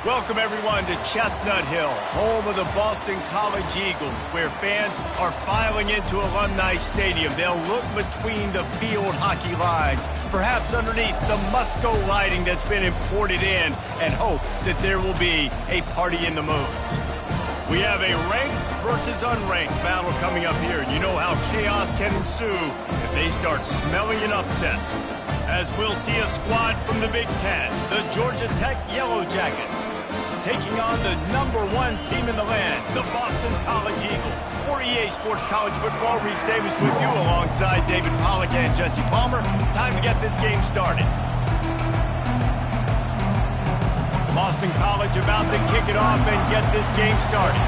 Welcome, everyone, to Chestnut Hill, home of the Boston College Eagles, where fans are filing into Alumni Stadium. They'll look between the field hockey lines, perhaps underneath the Musco lighting that's been imported in, and hope that there will be a party in the moons. We have a ranked versus unranked battle coming up here. You know how chaos can ensue if they start smelling an upset. As we'll see a squad from the Big Ten, the Georgia Tech Yellow Jackets, taking on the #1 team in the land, the Boston College Eagles. For EA Sports College Football, Reese Davis with you alongside David Pollack and Jesse Palmer. Time to get this game started. Boston College about to kick it off and get this game started.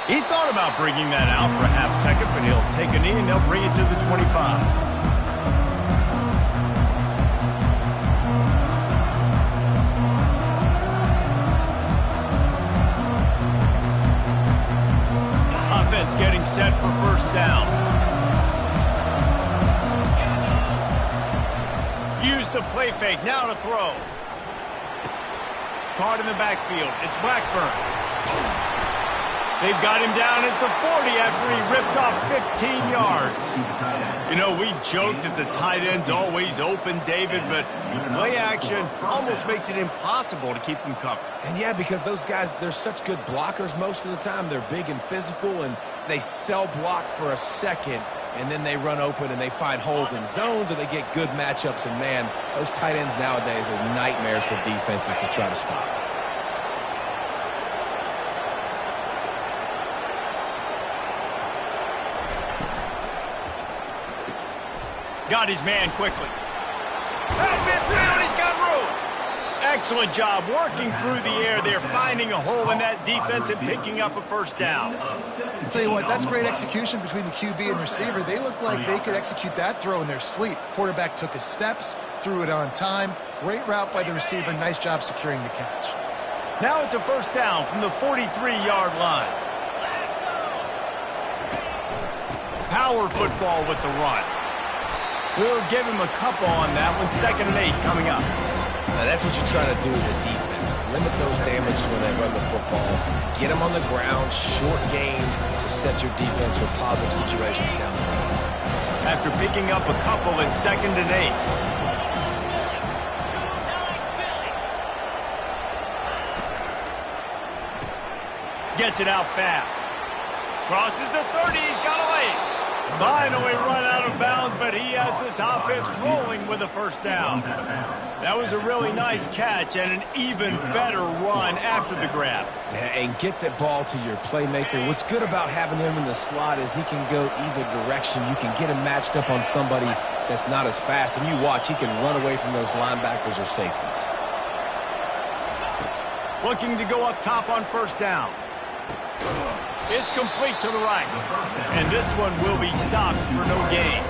He thought about bringing that out for a half second, but he'll take a knee and they'll bring it to the 25. Offense getting set for first down. Use the play fake, now to throw. Caught in the backfield, it's Blackburn. They've got him down at the 40 after he ripped off 15 yards. You know, we joked that the tight end's always open, David, but play action almost makes it impossible to keep them covered. And yeah, because those guys, they're such good blockers most of the time. They're big and physical, and they sell block for a second, and then they run open and they find holes in zones, or they get good matchups. And, man, those tight ends nowadays are nightmares for defenses to try to stop. Got his man quickly. Has been down, he's got room. Excellent job working through the air there, finding a hole in that defense and picking up a first down. I'll tell you what, that's great execution between the QB and receiver. They look like they could execute that throw in their sleep. Quarterback took his steps, threw it on time. Great route by the receiver. Nice job securing the catch. Now it's a first down from the 43-yard line. Power football with the run. We'll give him a couple on that one. 2nd and 8 coming up. Now that's what you're trying to do as a defense. Limit those damages when they run the football. Get them on the ground, short gains to set your defense for positive situations down the road. After picking up a couple at 2nd and 8. Gets it out fast. Crosses the 30, he's got a lane. Finally run out of bounds, but he has this offense rolling with a first down. That was a really nice catch and an even better run after the grab. And get that ball to your playmaker. What's good about having him in the slot is he can go either direction. You can get him matched up on somebody that's not as fast, and you watch, he can run away from those linebackers or safeties. Looking to go up top on first down. It's complete to the right. And this one will be stopped for no gain.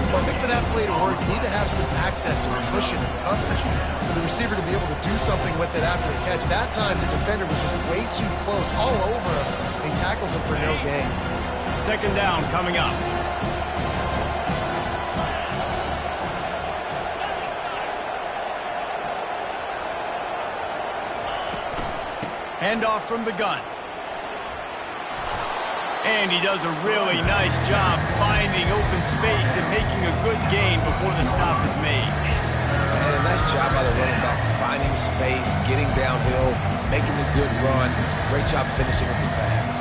Well, I think for that play to work, you need to have some access or cushion and coverage for the receiver to be able to do something with it after the catch. That time, the defender was just way too close, all over him, and he tackles him for no gain. 2nd down coming up. Handoff from the gun. And he does a really nice job finding open space and making a good gain before the stop is made. And a nice job by the running back, finding space, getting downhill, making a good run. Great job finishing with his pads.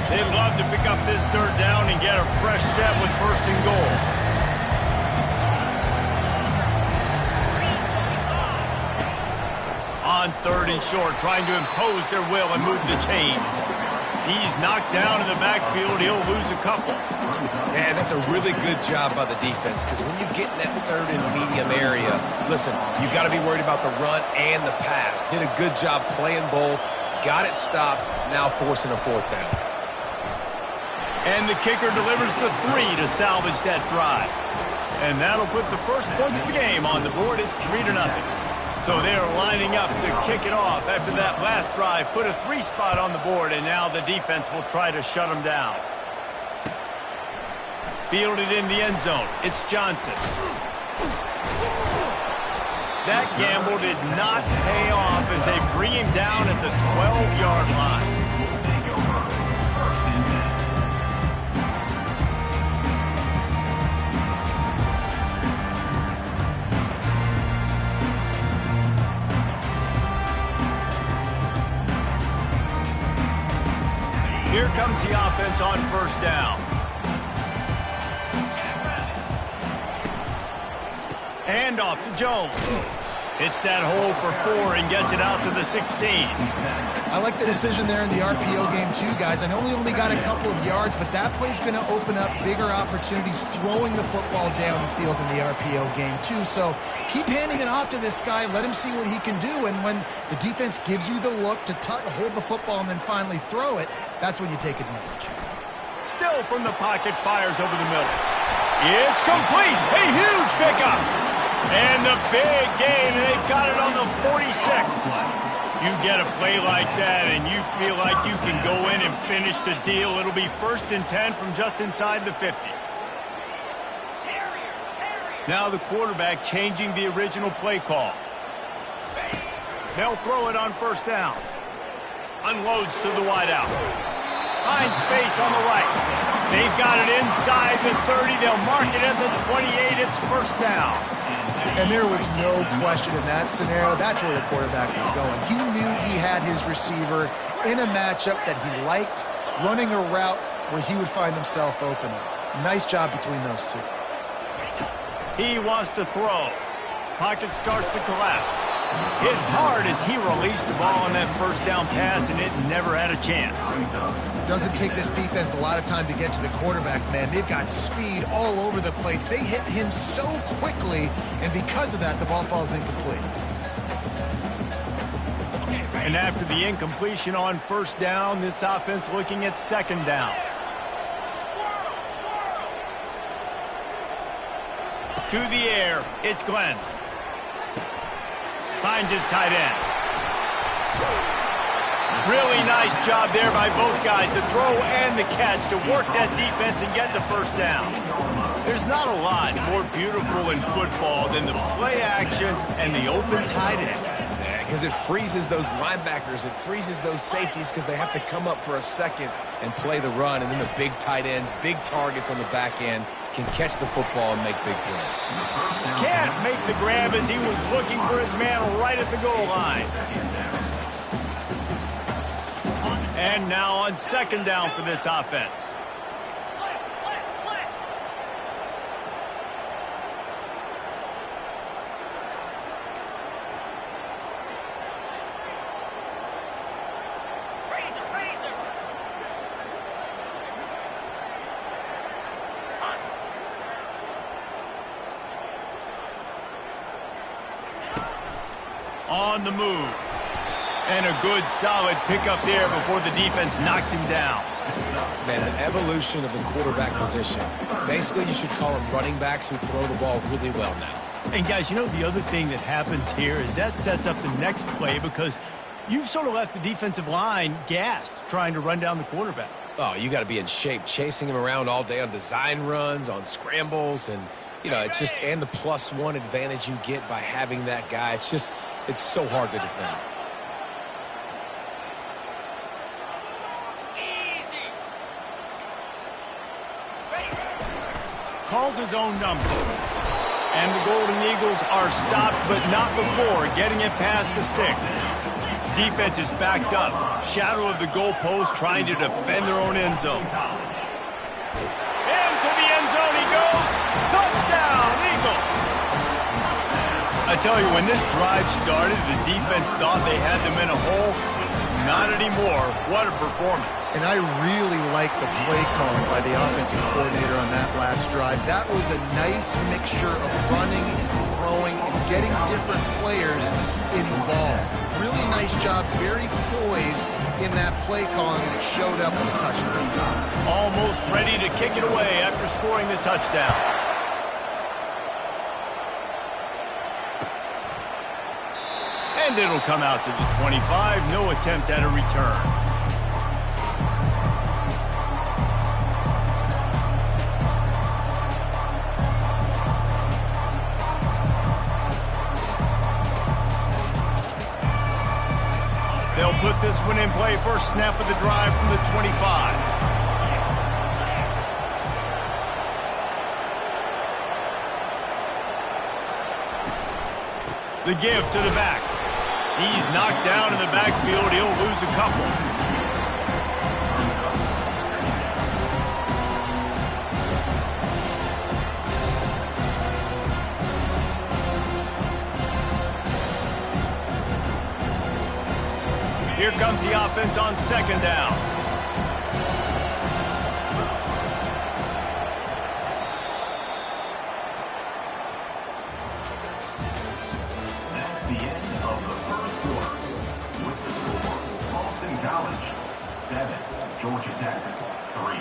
They'd love to pick up this 3rd down and get a fresh set with 1st and goal. On 3rd and short, trying to impose their will and move the chains. He's knocked down in the backfield. He'll lose a couple. Yeah, that's a really good job by the defense, because when you get in that 3rd and medium area, listen, you got to be worried about the run and the pass. Did a good job playing both, got it stopped, now forcing a 4th down. And the kicker delivers the 3 to salvage that drive. And that'll put the first points of the game on the board. It's 3-0. So they're lining up to kick it off after that last drive. Put a 3 spot on the board, and now the defense will try to shut them down. Fielded in the end zone. It's Johnson. That gamble did not pay off as they bring him down at the 12-yard line. Here comes the offense on first down. Hand off to Jones. Hits that hole for 4 and gets it out to the 16. I like the decision there in the RPO game too, guys. I know he only got a couple of yards, but that play's going to open up bigger opportunities throwing the football down the field in the RPO game too. So keep handing it off to this guy. Let him see what he can do. And when the defense gives you the look to hold the football and then finally throw it, that's when you take advantage. Still from the pocket, fires over the middle. It's complete. A huge pickup. And the big gain, and they've got it on the 46. You get a play like that, and you feel like you can go in and finish the deal. It'll be 1st and 10 from just inside the 50. Now the quarterback changing the original play call. They'll throw it on first down. Unloads to the wideout. Finds space on the right. They've got it inside the 30. They'll mark it at the 28. It's first down. And there was no question in that scenario. That's where the quarterback was going. He knew he had his receiver in a matchup that he liked, running a route where he would find himself open. Nice job between those two. He wants to throw. Pocket starts to collapse. Hit hard as he released the ball on that first down pass, and it never had a chance. Doesn't take this defense a lot of time to get to the quarterback, man. They've got speed all over the place. They hit him so quickly, and because of that, the ball falls incomplete. And after the incompletion on first down, this offense looking at second down. To the air, it's Glenn. Finds his tight end. Really nice job there by both guys to throw and the catch to work that defense and get the first down. There's not a lot more beautiful in football than the play action and the open tight end. Because it freezes those linebackers, it freezes those safeties because they have to come up for a second and play the run, and then the big tight ends, big targets on the back end can catch the football and make big plays. Can't make the grab as he was looking for his man right at the goal line. And now on second down for this offense. On the move. And a good, solid pickup there before the defense knocks him down. Man, an evolution of the quarterback position. Basically, you should call them running backs who throw the ball really well now. And, guys, you know, the other thing that happens here is that sets up the next play because you've sort of left the defensive line gassed trying to run down the quarterback. Oh, you got to be in shape, chasing him around all day on design runs, on scrambles, and, you know, it's just, and the +1 advantage you get by having that guy. It's just, it's so hard to defend. Calls his own number. And the Golden Eagles are stopped, but not before getting it past the sticks. Defense is backed up. Shadow of the goalpost trying to defend their own end zone. Into the end zone he goes. Touchdown, Eagles. I tell you, when this drive started, the defense thought they had them in a hole. Not anymore. What a performance. And I really like the play calling by the offensive coordinator on that last drive. That was a nice mixture of running and throwing and getting different players involved. Really nice job, very poised in that play calling, and it showed up in the touchdown. Almost ready to kick it away after scoring the touchdown. And it'll come out to the 25. No attempt at a return. They'll put this one in play. First snap of the drive from the 25. The give to the back. He's knocked down in the backfield. He'll lose a couple. Here comes the offense on second down. That's the end of the first quarter. With the score, Boston College 7, Georgia Tech 3.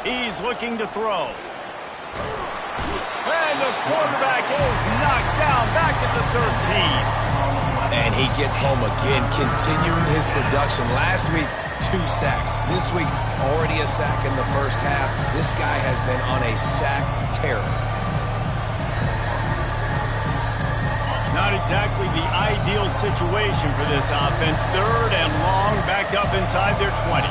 He's looking to throw. And the quarterback is knocked down back at the 13. And he gets home again, continuing his production. Last week, 2 sacks. This week, already a sack in the first half. This guy has been on a sack terror. Not exactly the ideal situation for this offense. Third and long, backed up inside their 20.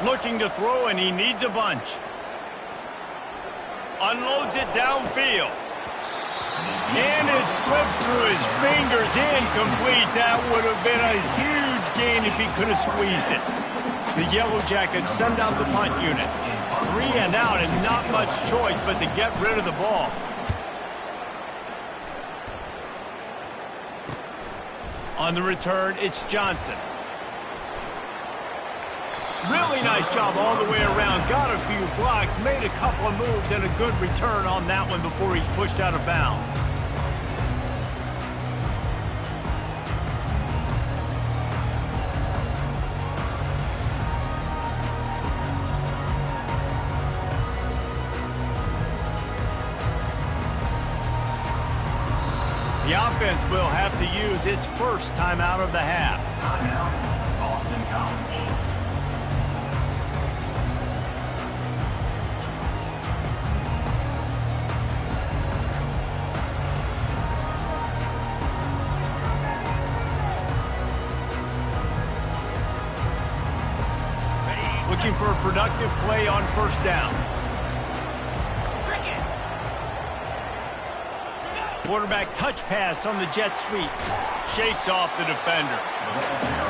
Looking to throw, and he needs a bunch. Unloads it downfield. And it slips through his fingers, incomplete. That would have been a huge gain if he could have squeezed it. The Yellow Jackets send out the punt unit. 3 and out, and not much choice but to get rid of the ball. On the return, it's Johnson. Really nice job all the way around. Got a few blocks, made a couple of moves, and a good return on that one before he's pushed out of bounds. The offense will have to use its first timeout of the half. Timeout, Boston College. Looking for a productive play on first down. Quarterback touch pass on the jet sweep. Shakes off the defender.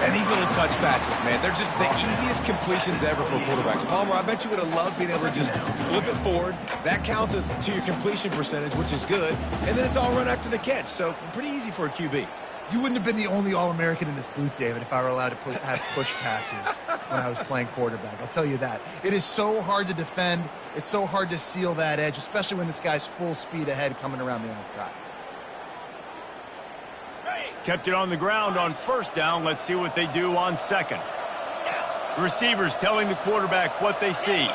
And these little touch passes, man, they're just the easiest completions ever for quarterbacks. Palmer, I bet you would have loved being able to just flip it forward. That counts as to your completion percentage, which is good. And then it's all run after the catch. So pretty easy for a QB. You wouldn't have been the only All-American in this booth, David, if I were allowed to have push passes when I was playing quarterback. I'll tell you that. It is so hard to defend. It's so hard to seal that edge, especially when this guy's full speed ahead coming around the outside. Kept it on the ground on first down. Let's see what they do on second. Receivers telling the quarterback what they see.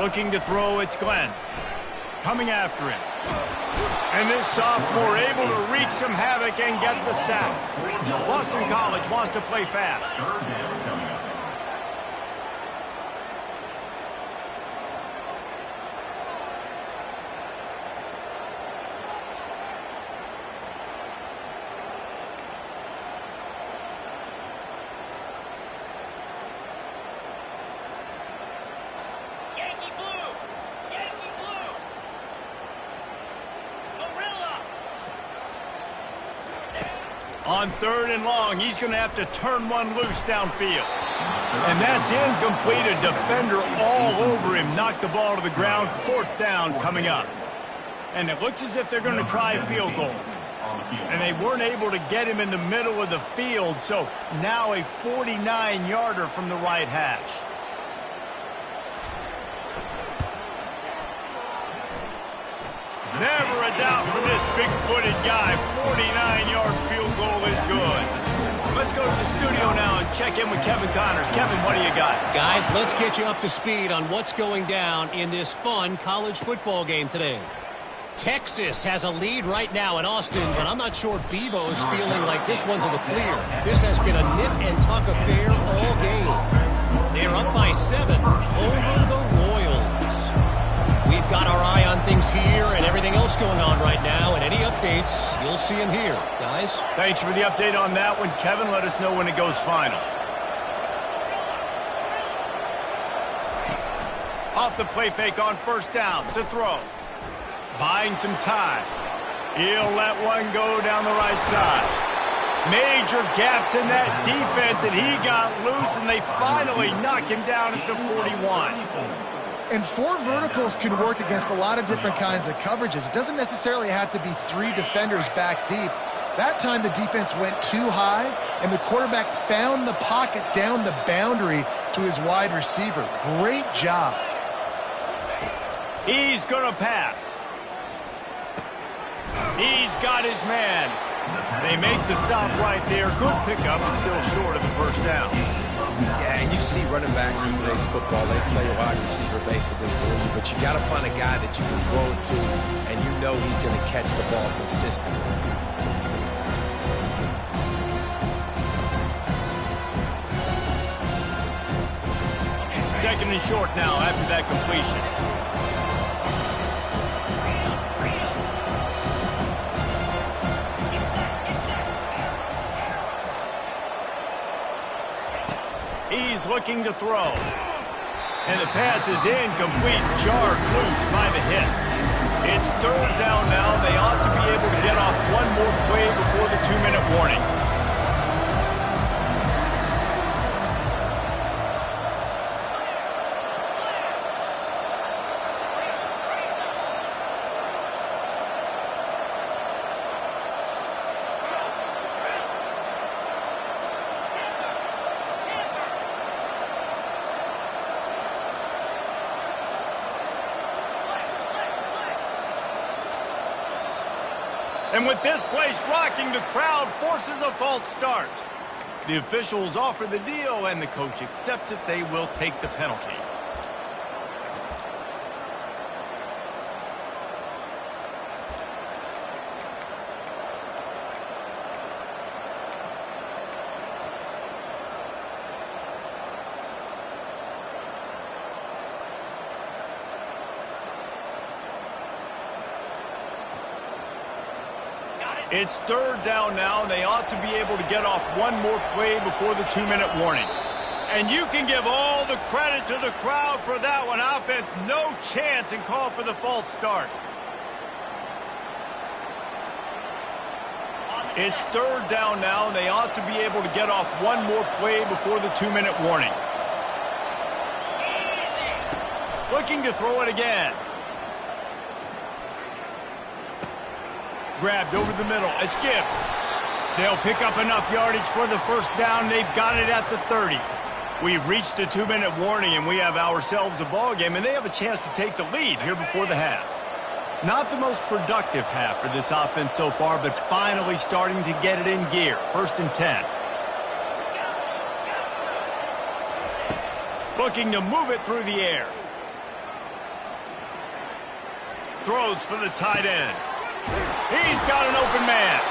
Looking to throw, it's Glenn. Coming after him. And this sophomore able to wreak some havoc and get the sack. Boston College wants to play fast. On third and long, he's going to have to turn one loose downfield. And that's incomplete. A defender all over him. Knocked the ball to the ground. Fourth down coming up. And it looks as if they're going to try a field goal. And they weren't able to get him in the middle of the field, so now a 49-yarder from the right hash. Never a doubt for this big-footed guy. 49-yard field goal is good. Let's go to the studio now and check in with Kevin Connors. Kevin, what do you got? Guys, let's get you up to speed on what's going down in this fun college football game today. Texas has a lead right now in Austin, but I'm not sure Bevo's feeling like this one's in the clear. This has been a nip-and-tuck affair all game. They're up by 7 over the Royals. We've got our eye on things here and everything else going on right now, and any updates, you'll see them here. Guys? Thanks for the update on that one, Kevin. Let us know when it goes final. Off the play fake on first down to throw. Buying some time. He'll let one go down the right side. Major gaps in that defense, and he got loose, and they finally knock him down at the 41. And 4 verticals can work against a lot of different kinds of coverages. It doesn't necessarily have to be 3 defenders back deep. That time the defense went too high, and the quarterback found the pocket down the boundary to his wide receiver. Great job. He's going to pass. He's got his man. They make the stop right there. Good pickup, but still short of the first down. Yeah, and you see running backs in today's football, they play a wide receiver basically for you, but you got to find a guy that you can throw it to, and you know he's going to catch the ball consistently. Second and short now after that completion. He's looking to throw. And the pass is incomplete, jarred loose by the hit. It's third down now. They ought to be able to get off one more play before the 2-minute warning. And with this place rocking, the crowd forces a false start. The officials offer the deal, and the coach accepts it. They will take the penalty. It's third down now, and they ought to be able to get off one more play before the 2-minute warning. And you can give all the credit to the crowd for that one. Offense, no chance, and call for the false start. It's third down now, and they ought to be able to get off one more play before the 2-minute warning. Looking to throw it again. Grabbed over the middle. It's Gibbs. They'll pick up enough yardage for the first down. They've got it at the 30. We've reached the 2-minute warning, and we have ourselves a ball game, and they have a chance to take the lead here before the half. Not the most productive half for this offense so far, but finally starting to get it in gear. 1st and 10. Looking to move it through the air. Throws for the tight end. He's got an open man.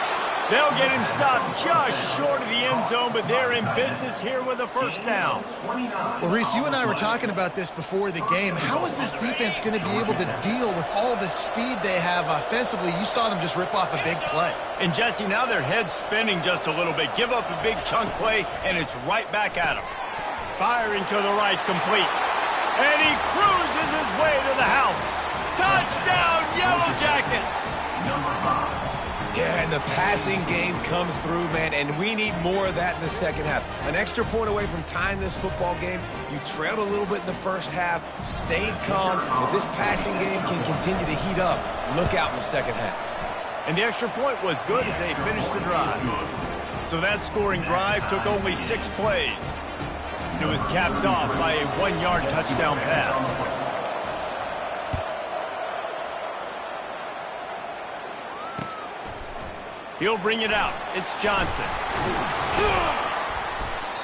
They'll get him stopped just short of the end zone, but they're in business here with a first down. Well, Reese, you and I were talking about this before the game. How is this defense going to be able to deal with all the speed they have offensively? You saw them just rip off a big play. And, Jesse, now their head's spinning just a little bit. Give up a big chunk play, and it's right back at them. Firing to the right, complete. And he cruises his way to the house. Touchdown, Yellow Jackets! Yeah, and the passing game comes through, man, and we need more of that in the second half. An extra point away from tying this football game. You trailed a little bit in the first half, stayed calm. If this passing game can continue to heat up, look out in the second half. And the extra point was good as they finished the drive. So that scoring drive took only 6 plays. It was capped off by a 1-yard touchdown pass. He'll bring it out. It's Johnson.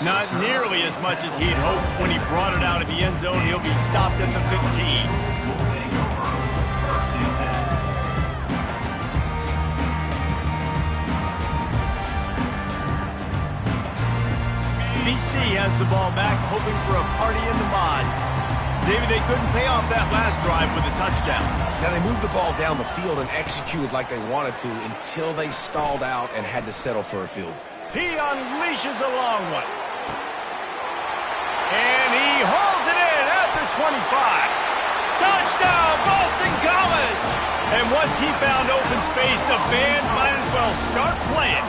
Not nearly as much as he'd hoped when he brought it out of the end zone. He'll be stopped at the 15. BC has the ball back, hoping for a party in the mods. Maybe they couldn't pay off that last drive with a touchdown. Now, they moved the ball down the field and executed like they wanted to until they stalled out and had to settle for a field. He unleashes a long one. And he hauls it in at the 25. Touchdown, Boston College! And once he found open space, the band might as well start playing.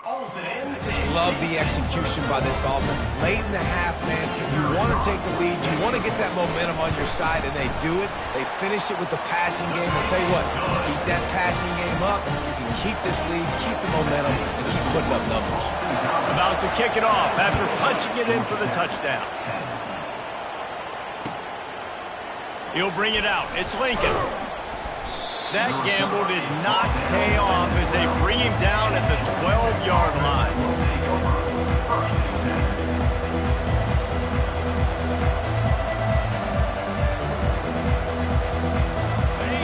I just love the execution by this offense. Late in the half, man, you want to take the lead. You want to get that momentum on your side, and they do it. They finish it with the passing game. I'll tell you what, keep that passing game up. You can keep this lead, keep the momentum, and keep putting up numbers. About to kick it off after punching it in for the touchdown. He'll bring it out. It's Lincoln. That gamble did not pay off as they bring him down at the 12-yard line.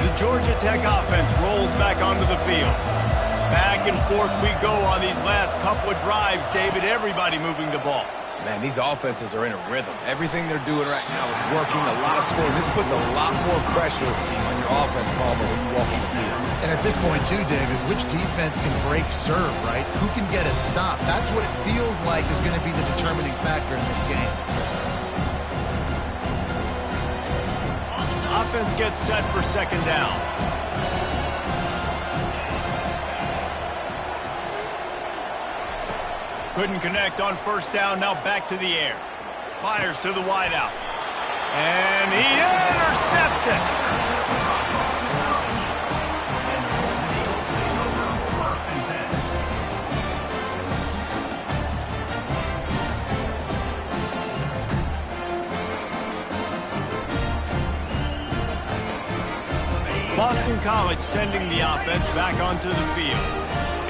The Georgia Tech offense rolls back onto the field. Back and forth we go on these last couple of drives, David. Everybody moving the ball. Man, these offenses are in a rhythm. Everything they're doing right now is working, a lot of scoring. This puts a lot more pressure on your offense, Palmer, when you walk on the field. And at this point, too, David, which defense can break serve, right? Who can get a stop? That's what it feels like is going to be the determining factor in this game. Offense gets set for second down. Couldn't connect on first down, now back to the air. Fires to the wideout. And he intercepts it. Boston College sending the offense back onto the field.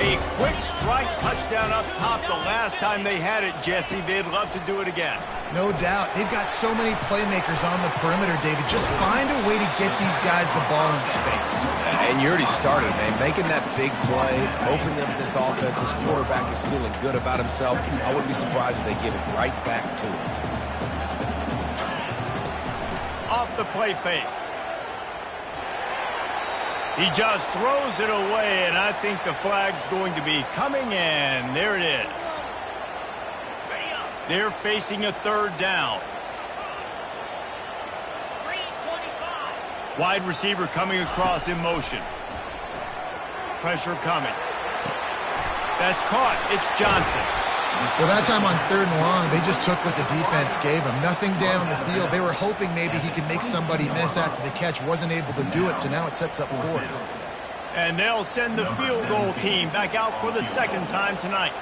A quick strike touchdown up top the last time they had it, Jesse. They'd love to do it again. No doubt. They've got so many playmakers on the perimeter, David. Just find a way to get these guys the ball in space. And you already started, man. Making that big play, opening up this offense. This quarterback is feeling good about himself. I wouldn't be surprised if they give it right back to him. Off the play fake. He just throws it away, and I think the flag's going to be coming in. There it is. They're facing a third down. Wide receiver coming across in motion. Pressure coming. That's caught. It's Johnson. Well, that time on third and long, they just took what the defense gave him. Nothing down the field. They were hoping maybe he could make somebody miss after the catch. Wasn't able to do it, so now it sets up fourth. And they'll send the field goal team back out for the second time tonight.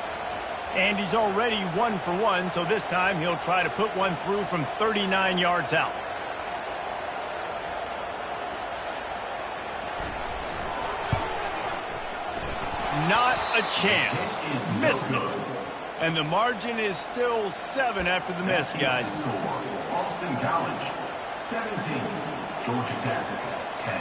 Andy's already 1 for 1, so this time he'll try to put one through from 39 yards out. Not a chance. Missed it. And the margin is still 7 after the miss, guys. Boston College, 17. Georgia Tech, 10.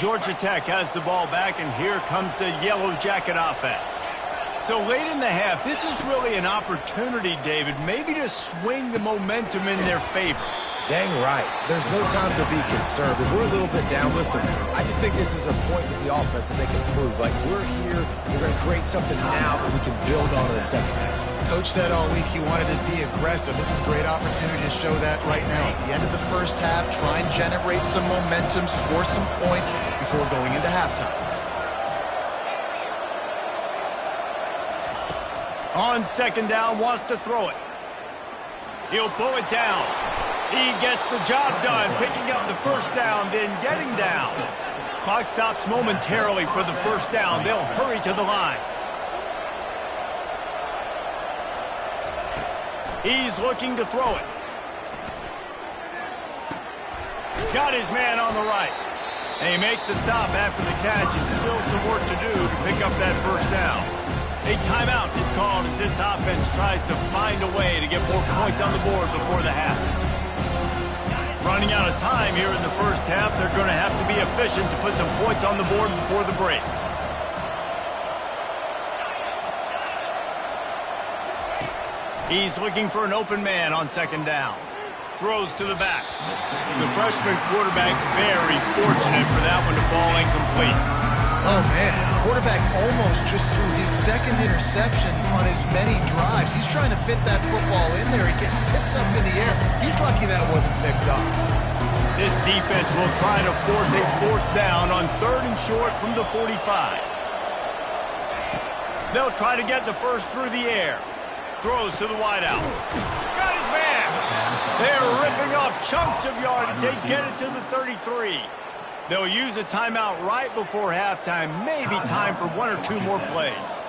Georgia Tech has the ball back, and here comes the Yellow Jacket offense. So late in the half, this is really an opportunity, David, maybe to swing the momentum in their favor. Dang right. There's no time to be concerned. If we're a little bit down, listen, I just think this is a point with the offense that they can prove. Like, we're here, we're going to create something now that we can build on in the second half. Coach said all week he wanted to be aggressive. This is a great opportunity to show that right now. At the end of the first half, try and generate some momentum, score some points before going into halftime. On second down, wants to throw it. He'll pull it down. He gets the job done, picking up the first down, then getting down. Clock stops momentarily for the first down. They'll hurry to the line. He's looking to throw it. Got his man on the right. They make the stop after the catch, and still some work to do to pick up that first down. A timeout is called as this offense tries to find a way to get more points on the board before the half. Running out of time here in the first half, they're going to have to be efficient to put some points on the board before the break. He's looking for an open man on second down. Throws to the back. The freshman quarterback very fortunate for that one to fall incomplete. Oh, man. The quarterback almost just threw his second interception on as many drives. He's trying to fit that football in there. It gets tipped up in the air. He's lucky that wasn't picked off. This defense will try to force a fourth down on third and short from the 45. They'll try to get the first through the air. Throws to the wideout. Got his man. They're ripping off chunks of yardage. They get it to the 33. They'll use a timeout right before halftime. Maybe time for one or two more plays.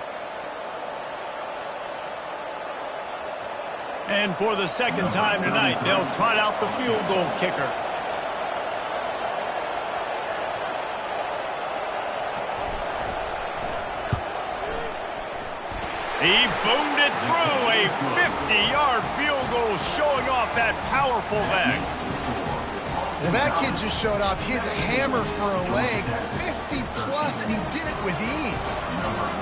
And for the second time tonight, they'll trot out the field goal kicker. He boomed it through. A 50-yard field goal showing off that powerful leg. Well, that kid just showed off his hammer for a leg, 50-plus, and he did it with ease.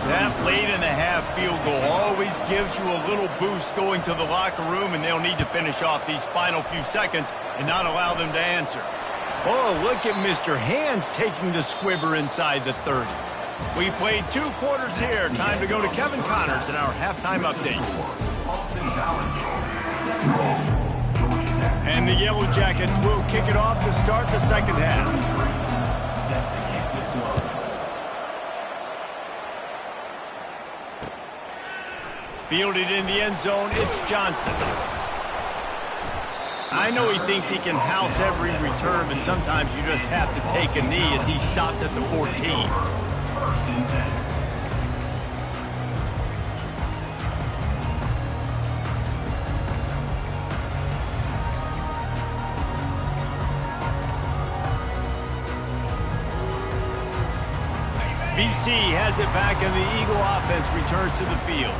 That late-in-the-half field goal always gives you a little boost going to the locker room, and they'll need to finish off these final few seconds and not allow them to answer. Oh, look at Mr. Hands taking the squibber inside the 30. We played 2 quarters here. Time to go to Kevin Connors in our halftime update. And the Yellow Jackets will kick it off to start the second half. Fielded in the end zone, it's Johnson. I know he thinks he can house every return, but sometimes you just have to take a knee as he stopped at the 14. BC has it back, and the Eagle offense returns to the field.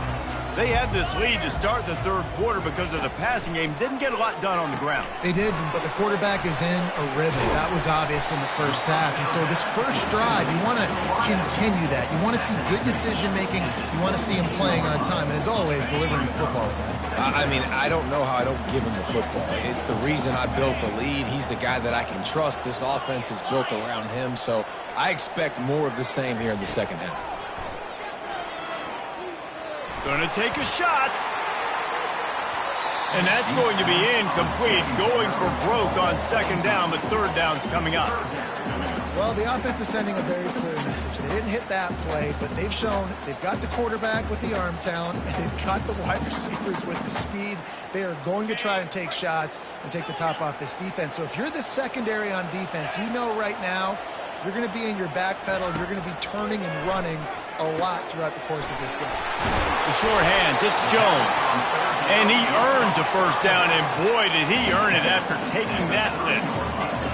They had this lead to start the third quarter because of the passing game. Didn't get a lot done on the ground. They did, but the quarterback is in a rhythm. That was obvious in the first half. And so this first drive, you want to continue that. You want to see good decision-making. You want to see him playing on time. And as always, delivering the football. I mean, I don't know how I don't give him the football. It's the reason I built the lead. He's the guy that I can trust. This offense is built around him. So I expect more of the same here in the second half. Going to take a shot. And that's going to be incomplete. Going for broke on second down, but third down's coming up. Well, the offense is sending a very clear message. They didn't hit that play, but they've shown they've got the quarterback with the arm talent, and they've got the wide receivers with the speed. They are going to try and take shots and take the top off this defense. So if you're the secondary on defense, you know right now you're going to be in your back pedal. You're going to be turning and running a lot throughout the course of this game. The short hands, it's Jones. And he earns a first down, and boy, did he earn it after taking that lift.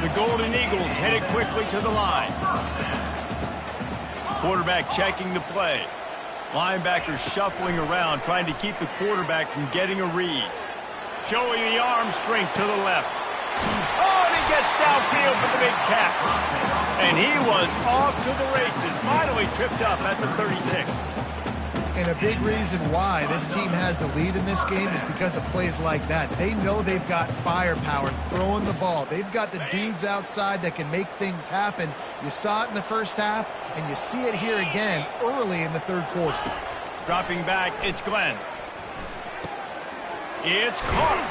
The Golden Eagles headed quickly to the line. Quarterback checking the play. Linebackers shuffling around, trying to keep the quarterback from getting a read. Showing the arm strength to the left. Oh, and he gets downfield for the big catch. And he was off to the races, finally tripped up at the 36. And a big reason why this team has the lead in this game is because of plays like that. They know they've got firepower throwing the ball. They've got the dudes outside that can make things happen. You saw it in the first half, and you see it here again early in the third quarter. Dropping back, it's Glenn. It's caught.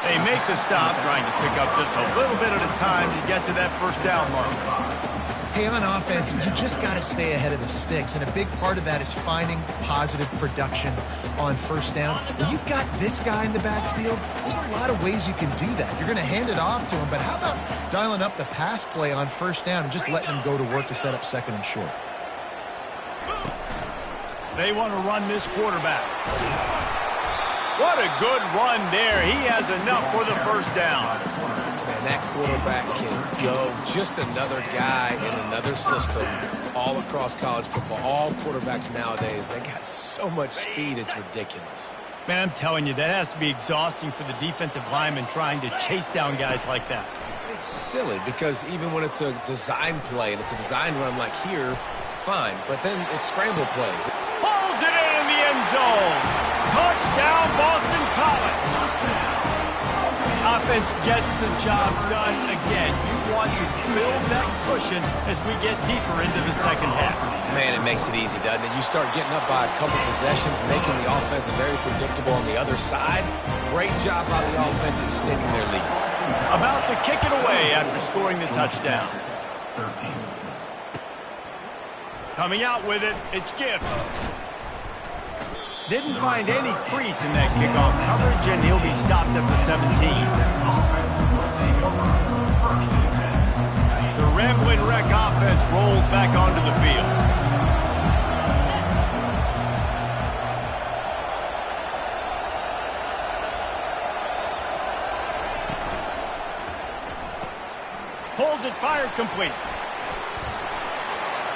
They make the stop, trying to pick up just a little bit at a time to get to that first down mark. Hey, on offense, you just got to stay ahead of the sticks, and a big part of that is finding positive production on first down. When you've got this guy in the backfield, there's a lot of ways you can do that. You're going to hand it off to him, but how about dialing up the pass play on first down and just letting him go to work to set up second and short? They want to run this quarterback. What a good run there. He has enough for the first down. Man, that quarterback can go. Just another guy in another system all across college football. All quarterbacks nowadays, they got so much speed, it's ridiculous. Man, I'm telling you, that has to be exhausting for the defensive lineman trying to chase down guys like that. It's silly because even when it's a design play and it's a design run like here, fine. But then it's scramble plays. Pulls it in the end zone. Touchdown, Boston College. Offense gets the job done again. You want to build that cushion as we get deeper into the second half. Man, it makes it easy, doesn't it? You start getting up by a couple possessions, making the offense very predictable on the other side. Great job by the offense extending their lead. About to kick it away after scoring the touchdown. 13. Coming out with it, it's Gibbs. Didn't find any crease in that kickoff coverage, and he'll be stopped at the 17. The Ramblin' Wreck offense rolls back onto the field. Pulls it, fired, complete.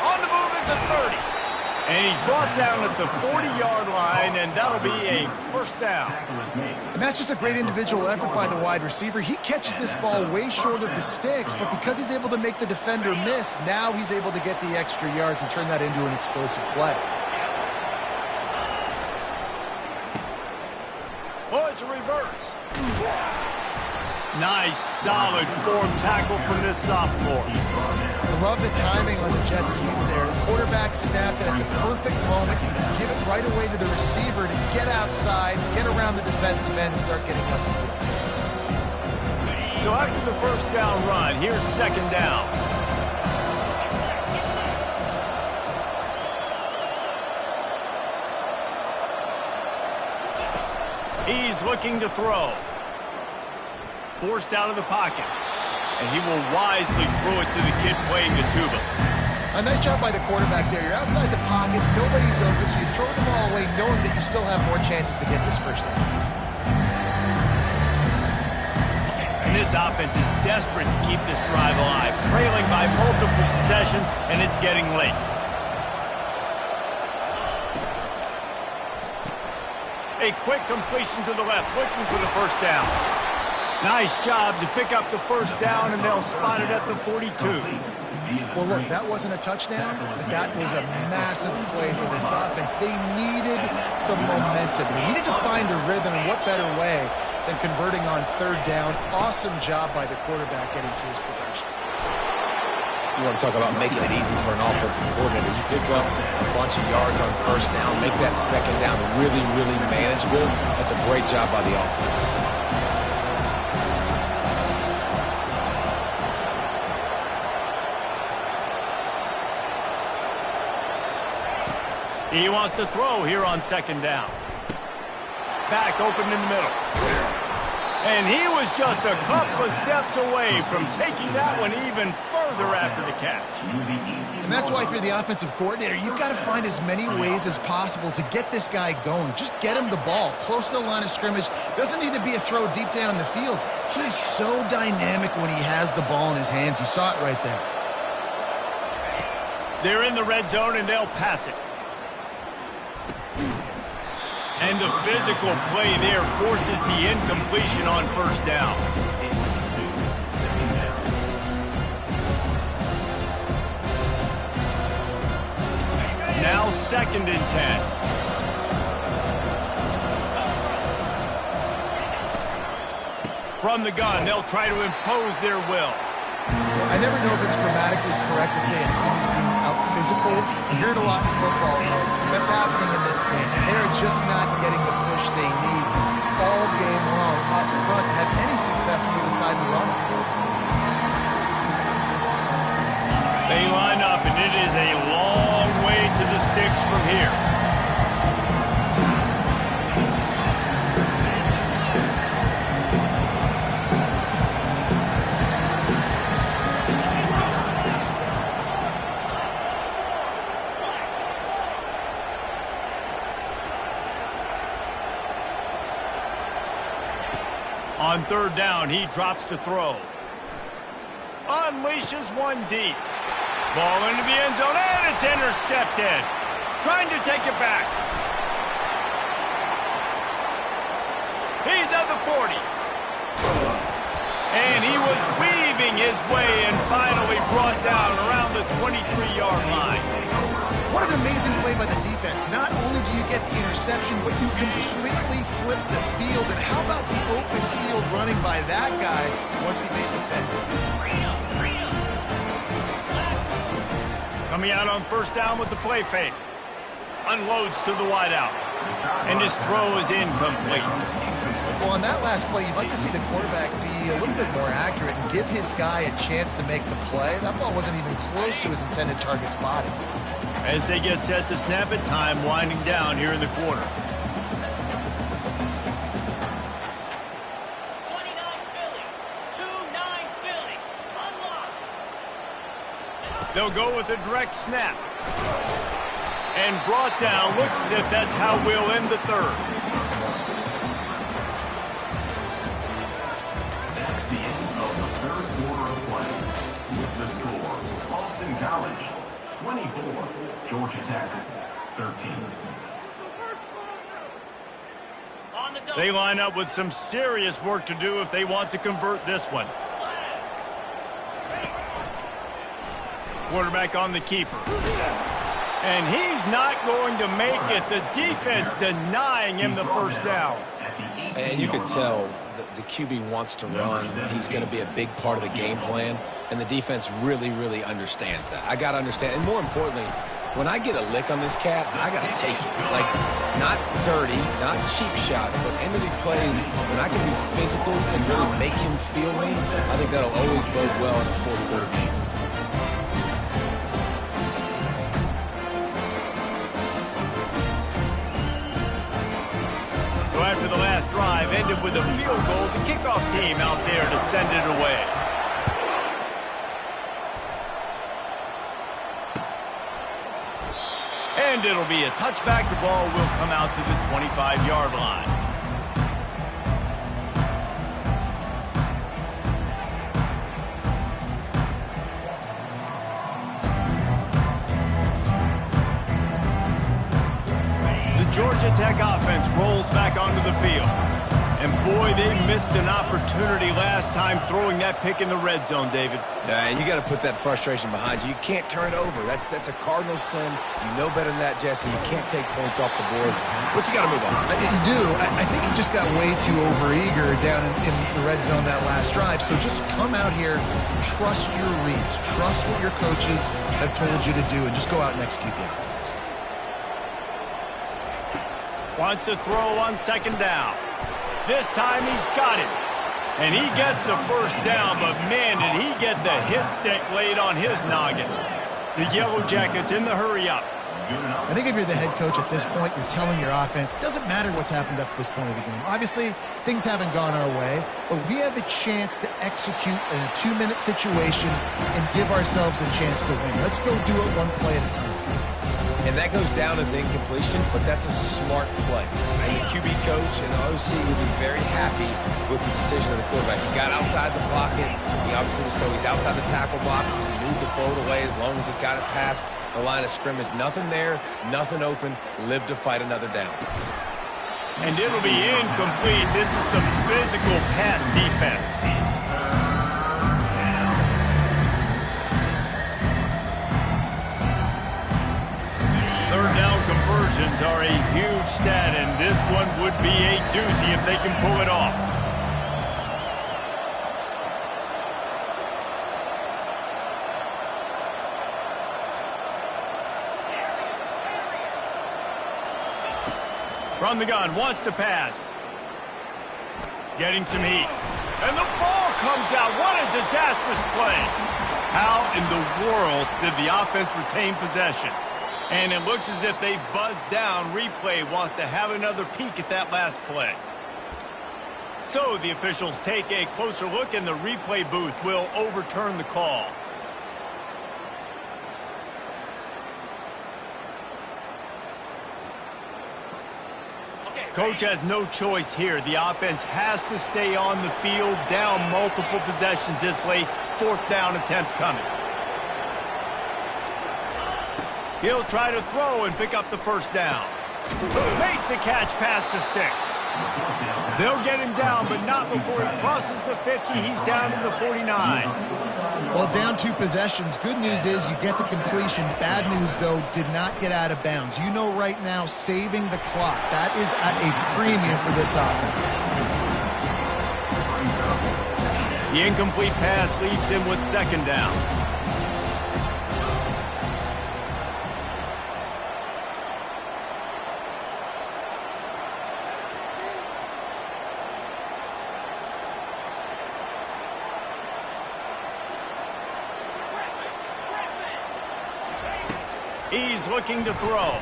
On the move at the 30. And he's brought down at the 40-yard line, and that'll be a first down. And that's just a great individual effort by the wide receiver. He catches this ball way short of the sticks, but because he's able to make the defender miss, now he's able to get the extra yards and turn that into an explosive play. Oh, it's a reverse. Nice, solid form tackle from this sophomore. I love the timing on the jet sweep there. The quarterback snapped it at the perfect moment. You can give it right away to the receiver to get outside, get around the defensive end, and start getting upfield. So after the first down run, here's second down. He's looking to throw. Forced out of the pocket. And he will wisely throw it to the kid playing the tuba. A nice job by the quarterback there. You're outside the pocket, nobody's open, so you throw the ball away knowing that you still have more chances to get this first down. And this offense is desperate to keep this drive alive, trailing by multiple possessions, and it's getting late. A quick completion to the left, looking for the first down. Nice job to pick up the first down, and they'll spot it at the 42. Well, look, that wasn't a touchdown, but that was a massive play for this offense. They needed some momentum. They needed to find a rhythm, and what better way than converting on third down. Awesome job by the quarterback getting through his progression. You want to talk about making it easy for an offensive coordinator. You pick up a bunch of yards on first down, make that second down really, really manageable. That's a great job by the offense. He wants to throw here on second down. Back open in the middle. And he was just a couple of steps away from taking that one even further after the catch. And that's why if you're the offensive coordinator, you've got to find as many ways as possible to get this guy going. Just get him the ball close to the line of scrimmage. Doesn't need to be a throw deep down the field. He's so dynamic when he has the ball in his hands. You saw it right there. They're in the red zone, and they'll pass it. And the physical play there forces the incompletion on first down. Now 2nd and 10. From the gun, they'll try to impose their will. I never know if it's grammatically correct to say a team's being out-physical. You hear it a lot in football, though. That's happening in this game. They're just not getting the push they need all game long up front to have any success when they decide to run it. They line up, and it is a long way to the sticks from here. On third down, he drops to throw. Unleashes one deep. Ball into the end zone, and it's intercepted. Trying to take it back. He's at the 40. And he was weaving his way and finally brought down around the 23-yard line. What an amazing play by the defense. Not only do you get the interception, but you completely flip the field. And how about the open field running by that guy once he made the pick? Coming out on first down with the play fake. Unloads to the wideout. And his throw is incomplete. Well, on that last play, you'd like to see the quarterback be a little bit more accurate and give his guy a chance to make the play. That ball wasn't even close to his intended target's body. As they get set to snap it, time winding down here in the quarter. 29 Philly. 2-9 Philly. Unlock. They'll go with a direct snap. And brought down. Looks as if that's how we'll end the third. That's the end of the third quarter of play. With the score, Boston College 24, Georgia Tech 13. On the double. They line up with some serious work to do if they want to convert this one. Quarterback on the keeper. And he's not going to make it. The defense denying him the first down. And you could tell the QB wants to run. He's going to be a big part of the game plan. And the defense really, really understands that. I got to understand. And more importantly, when I get a lick on this cat, I got to take it. Like, not dirty, not cheap shots, but end of the plays, when I can be physical and really make him feel me, I think that'll always bode well in a fourth quarter game. So after the last drive ended with a field goal, the kickoff team out there to send it away. And it'll be a touchback. The ball will come out to the 25-yard line. The Georgia Tech offense rolls back onto the field. And boy, they missed an opportunity last time throwing that pick in the red zone, David. And you got to put that frustration behind you. You can't turn it over. That's a cardinal sin. You know better than that, Jesse. You can't take points off the board. But you got to move on. You do. I think he just got way too overeager down in the red zone that last drive. So just come out here, trust your reads, trust what your coaches have told you to do, and just go out and execute the offense. Wants to throw on second down. This time he's got it. And he gets the first down, but man, did he get the hit stick laid on his noggin. The Yellow Jackets in the hurry-up. I think if you're the head coach at this point, you're telling your offense, it doesn't matter what's happened up to this point of the game. Obviously, things haven't gone our way, but we have a chance to execute in a 2-minute situation and give ourselves a chance to win. Let's go do it one play at a time. And that goes down as incompletion, but that's a smart play. And the QB coach and the OC will be very happy with the decision of the quarterback. He got outside the pocket. He obviously was so he's outside the tackle boxes. He knew he could throw it away as long as he got it past the line of scrimmage. Nothing there, nothing open. Live to fight another down. And it'll be incomplete. This is some physical pass defense. Third down conversions are a huge stat, and this one would be a doozy if they can pull it off. From the gun, wants to pass. Getting some heat. And the ball comes out. What a disastrous play. How in the world did the offense retain possession? And it looks as if they've buzzed down. Replay wants to have another peek at that last play. So the officials take a closer look, and the replay booth will overturn the call. Coach has no choice here. The offense has to stay on the field, down multiple possessions this late. 4th down attempt coming. He'll try to throw and pick up the first down. Makes the catch past the sticks. They'll get him down, but not before he crosses the 50. He's down to the 49. Well, down 2 possessions. Good news is you get the completion. Bad news, though, did not get out of bounds. You know right now, saving the clock. That is at a premium for this offense. The incomplete pass leaves him with 2nd down. He's looking to throw.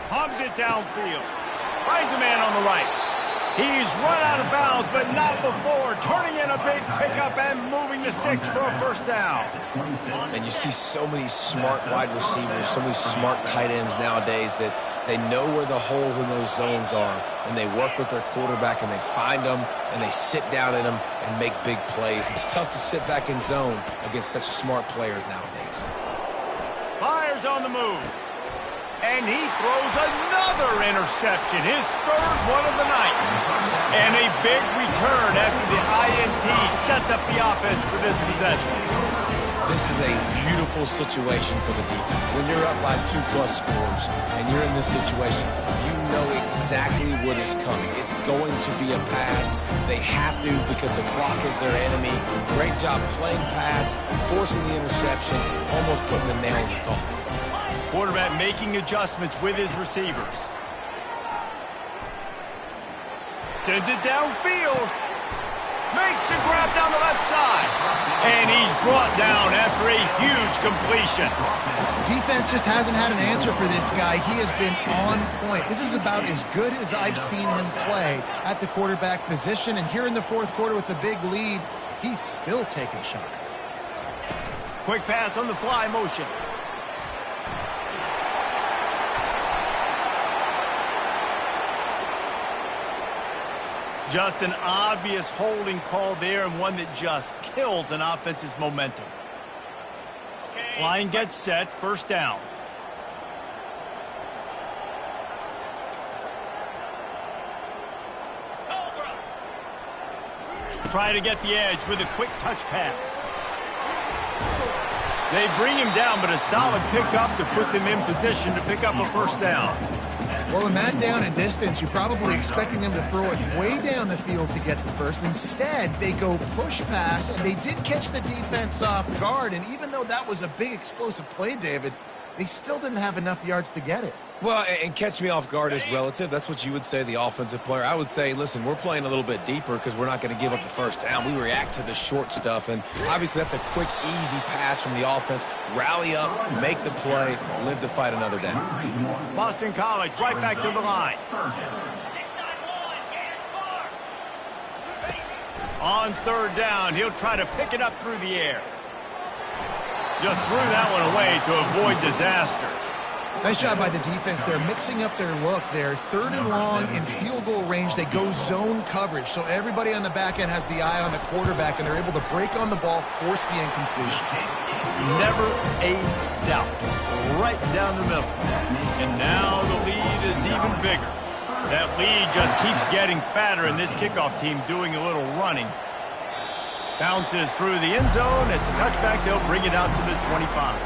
Pumps it downfield. Finds a man on the right. He's run out of bounds, but not before. Turning in a big pickup and moving the sticks for a 1st down. And you see so many smart wide receivers, so many smart tight ends nowadays that they know where the holes in those zones are, and they work with their quarterback, and they find them, and they sit down in them and make big plays. It's tough to sit back in zone against such smart players nowadays. Fires on the move. And he throws another interception, his 3rd one of the night. And a big return after the INT sets up the offense for this possession. This is a beautiful situation for the defense. When you're up by 2+ scores and you're in this situation, you know exactly what is coming. It's going to be a pass. They have to because the clock is their enemy. Great job playing pass, forcing the interception, almost putting the nail in the coffin. Quarterback making adjustments with his receivers. Sends it downfield. Makes the grab down the left side. And he's brought down after a huge completion. Defense just hasn't had an answer for this guy. He has been on point. This is about as good as I've seen him play at the quarterback position. And here in the 4th quarter with a big lead, he's still taking shots. Quick pass on the fly motion. Just an obvious holding call there, and one that just kills an offense's momentum. Line gets set, 1st down. Try to get the edge with a quick touch pass. They bring him down, but a solid pickup to put them in position to pick up a 1st down. Well, in that down and distance, you're probably expecting them to throw it way down the field to get the 1st. Instead, they go push pass, and they did catch the defense off guard. And even though that was a big explosive play, David, they still didn't have enough yards to get it. Well, and catch me off guard is relative. That's what you would say, the offensive player. I would say, listen, we're playing a little bit deeper because we're not going to give up the 1st down. We react to the short stuff, and obviously that's a quick, easy pass from the offense. Rally up, make the play, live to fight another down. Boston College right back to the line. 691, On 3rd down, he'll try to pick it up through the air. Just threw that one away to avoid disaster. Nice job by the defense. They're mixing up their look. They're 3rd and long in field goal range. They go zone coverage. So everybody on the back end has the eye on the quarterback, and they're able to break on the ball, force the incompletion. Never a doubt. Right down the middle. And now the lead is even bigger. That lead just keeps getting fatter, and this kickoff team doing a little running. Bounces through the end zone. It's a touchback. They'll bring it out to the 25.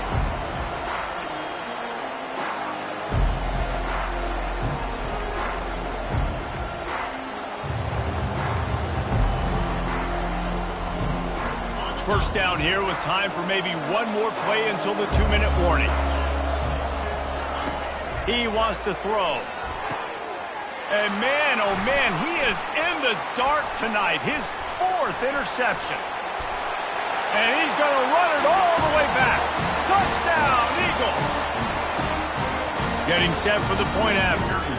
First down here with time for maybe one more play until the 2-minute warning. He wants to throw. And man, oh man, he is in the dark tonight. His 4th interception. And he's going to run it all the way back. Touchdown, Eagles. Getting set for the point after.